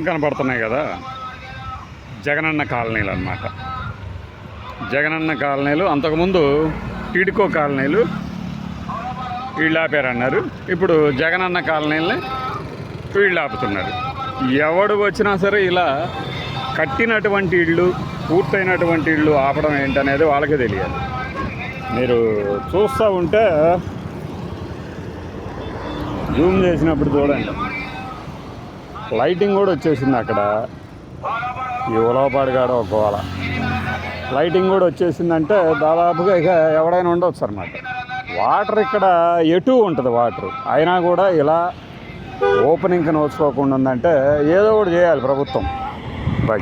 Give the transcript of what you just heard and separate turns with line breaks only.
కనపడుతున్నాయి కదా, జగనన్న కాలనీలు అన్నమాట. జగనన్న కాలనీలు అంతకుముందు టిడ్కో కాలనీలు వీళ్ళు ఆపారన్నారు. ఇప్పుడు జగనన్న కాలనీలని వీళ్ళు ఆపుతున్నారు. ఎవడు వచ్చినా సరే ఇలా కట్టినటువంటి ఇళ్ళు, పూర్తయినటువంటి ఇళ్ళు ఆపడం ఏంటనేది వాళ్ళకే తెలియాలి. మీరు చూస్తూ ఉంటే జూమ్ చేసినప్పుడు చూడండి, లైటింగ్ కూడా వచ్చేసింది అక్కడ. ఈ ఉలవపాడుగాడ ఒకవేళ లైటింగ్ కూడా వచ్చేసిందంటే దాదాపుగా ఇక ఎవడైనా ఉండవచ్చు అన్నమాట. వాటర్ ఇక్కడ ఎటు ఉంటుంది వాటర్, అయినా కూడా ఇలా ఓపెనింగ్కి నోచుకోకుండా ఉందంటే ఏదో ఒకటి చేయాలి ప్రభుత్వం. బై.